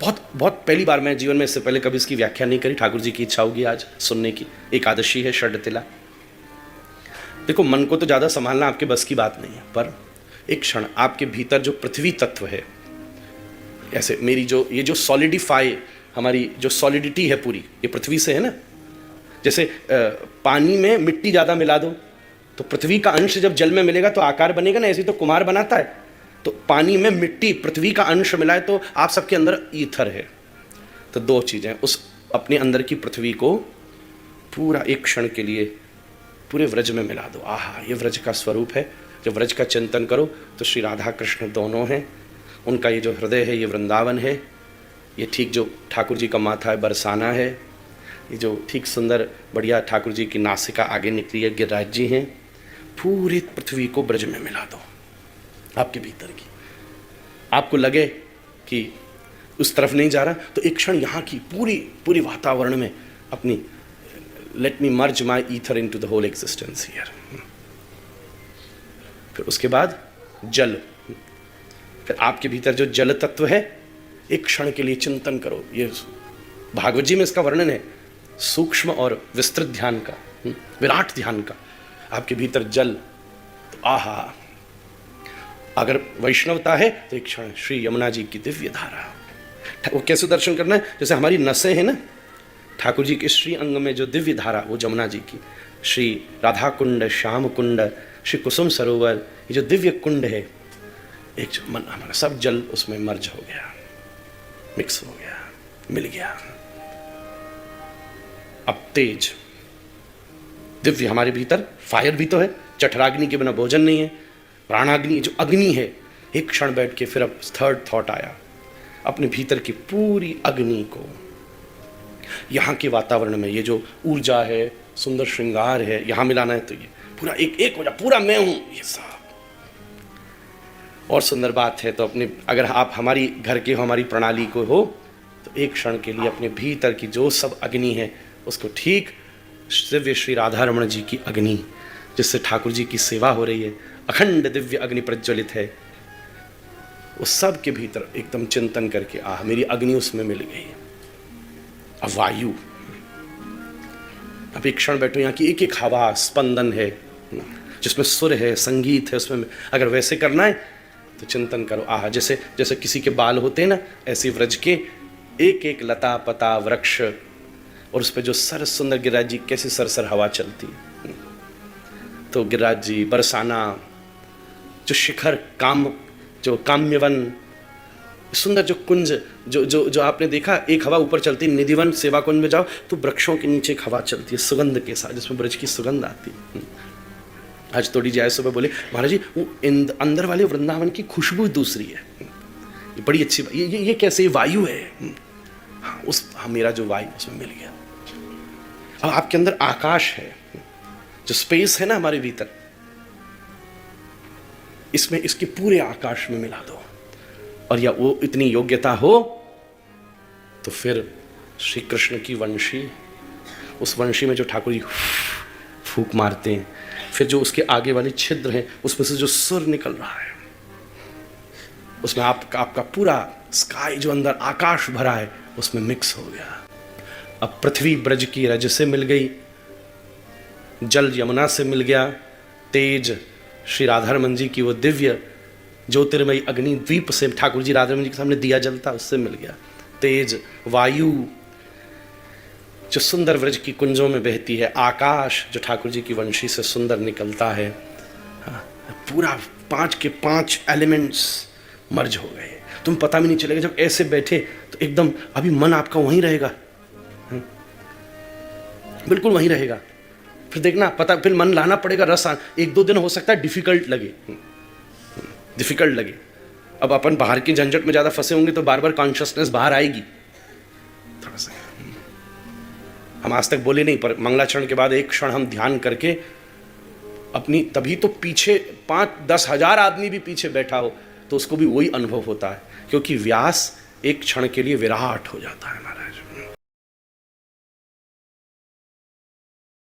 बहुत बहुत पहली बार मैं जीवन में इससे पहले कभी इसकी व्याख्या नहीं करी, ठाकुर जी की इच्छा होगी आज सुनने की। एकादशी है, षड्तिला। देखो, मन को तो ज़्यादा संभालना आपके बस की बात नहीं है, पर एक क्षण आपके भीतर जो पृथ्वी तत्व है, ऐसे मेरी जो ये जो सॉलिडिफाई, हमारी जो सॉलिडिटी है पूरी, ये पृथ्वी से है ना। जैसे पानी में मिट्टी ज़्यादा मिला दो तो पृथ्वी का अंश जब जल में मिलेगा तो आकार बनेगा ना, ऐसे तो कुम्हार बनाता है। तो पानी में मिट्टी, पृथ्वी का अंश मिलाए तो आप सबके अंदर ईथर है। तो दो चीज़ें, उस अपने अंदर की पृथ्वी को पूरा एक क्षण के लिए पूरे व्रज में मिला दो। आहा, ये व्रज का स्वरूप है। जब व्रज का चिंतन करो तो श्री राधा कृष्ण दोनों हैं, उनका ये जो हृदय है ये वृंदावन है, ये ठीक जो ठाकुर जी का माथा है बरसाना है, ये जो ठीक सुंदर बढ़िया ठाकुर जी की नासिका आगे निकली है गिरिराज जी हैं। पूरी पृथ्वी को ब्रज में मिला दो आपके भीतर की। आपको लगे कि उस तरफ नहीं जा रहा तो एक क्षण यहाँ की पूरी वातावरण में अपनी let me merge my ether into the whole existence here. फिर उसके बाद जल, फिर आपके भीतर जो जल तत्व है एक क्षण के लिए चिंतन करो। ये भागवत जी में इसका वर्णन है, सूक्ष्म और विस्तृत ध्यान का, विराट ध्यान का। आपके भीतर जल, तो आहा, अगर वैष्णवता है तो एक क्षण श्री यमुना जी की दिव्य धारा। वो कैसे दर्शन करना है? जैसे हमारी नसें हैं ना, ठाकुर जी के श्री अंग में जो दिव्य धारा, वो जमुना जी की। श्री राधा कुंड, श्याम कुंड, श्री कुसुम सरोवर, ये जो दिव्य कुंड है, एक जो मन हमारा सब जल उसमें मर्ज हो गया, मिक्स हो गया, मिल गया। अब तेज दिव्य हमारे भीतर, फायर भी तो है, जठराग्नि के बिना भोजन नहीं है, प्राणाग्नि जो अग्नि है। एक क्षण बैठ के फिर अब थर्ड थॉट आया, अपने भीतर की पूरी अग्नि को यहाँ के वातावरण में, ये जो ऊर्जा है, सुंदर श्रृंगार है, यहाँ मिलाना है। तो ये पूरा एक हो जा, पूरा मैं हूँ ये सब। और सुंदर बात है तो अपने, अगर आप हमारी घर के हो, हमारी प्रणाली को हो, तो एक क्षण के लिए अपने भीतर की जो सब अग्नि है उसको ठीक दिव्य श्री राधा रमण जी की अग्नि, जिससे ठाकुर जी की सेवा हो रही है, अखंड दिव्य अग्नि प्रज्वलित है, उस सब के भीतर एकदम चिंतन करके, आह, मेरी अग्नि उसमें मिल गई। अब वायु, अब एक क्षण बैठो, यहाँ की एक हवा स्पंदन है, जिसमें सुर है, संगीत है, उसमें अगर वैसे करना है तो चिंतन करो। आह, जैसे जैसे किसी के बाल होते हैं ना, ऐसे व्रज के एक लता पता वृक्ष, और उस पर जो सर सुंदर गिरिराज जी, कैसी सरसर हवा चलती। तो गिरिराज जी, बरसाना, जो शिखर, जो काम्यवन, सुंदर जो कुंज, जो आपने देखा, एक हवा ऊपर चलती, निधिवन सेवा कुंज में जाओ तो वृक्षों के नीचे एक हवा चलती है सुगंध के साथ, जिसमें ब्रज की सुगंध आती है। आज थोड़ी जाए सुबह बोले महाराज जी, वो अंदर वाले वृंदावन की खुशबू दूसरी है, ये बड़ी अच्छी बात। ये कैसे वायु है? हाँ, मेरा जो वायु उसमें मिल गया। अब आपके अंदर आकाश है, जो स्पेस है ना हमारे भीतर, इसमें इसके पूरे आकाश में मिला दो। और या वो इतनी योग्यता हो तो फिर श्री कृष्ण की वंशी, उस वंशी में जो ठाकुर जी फूंक मारते हैं, फिर जो उसके आगे वाले छिद्र हैं उसमें से जो सुर निकल रहा है, उसमें आपका पूरा स्काई जो अंदर आकाश भरा है उसमें मिक्स हो गया। अब पृथ्वी ब्रज की रज से मिल गई, जल यमुना से मिल गया, तेज श्री राधारमण जी की वो दिव्य ज्योतिर्मयी अग्नि द्वीप से, ठाकुर जी राधारमण जी के सामने दिया जलता उससे मिल गया, तेज वायु जो सुंदर व्रज की कुंजों में बहती है, आकाश जो ठाकुर जी की वंशी से सुंदर निकलता है। हाँ, पूरा 5 के 5 एलिमेंट्स मर्ज हो गए। तुम पता भी नहीं चलेगा, जब ऐसे बैठे तो एकदम अभी मन आपका वहीं रहेगा, बिल्कुल वहीं रहेगा। फिर देखना पता, फिर मन लाना पड़ेगा, रस 1-2 दिन हो सकता है डिफिकल्ट लगे। अब अपन बाहर की झंझट में ज़्यादा फंसे होंगे तो बार बार कॉन्शियसनेस बाहर आएगी थोड़ा सा। हम आज तक बोले नहीं, पर मंगलाचरण के बाद एक क्षण हम ध्यान करके अपनी, तभी तो पीछे 5-10 हज़ार आदमी भी पीछे बैठा हो तो उसको भी वही अनुभव होता है, क्योंकि व्यास एक क्षण के लिए विराट हो जाता है महाराज।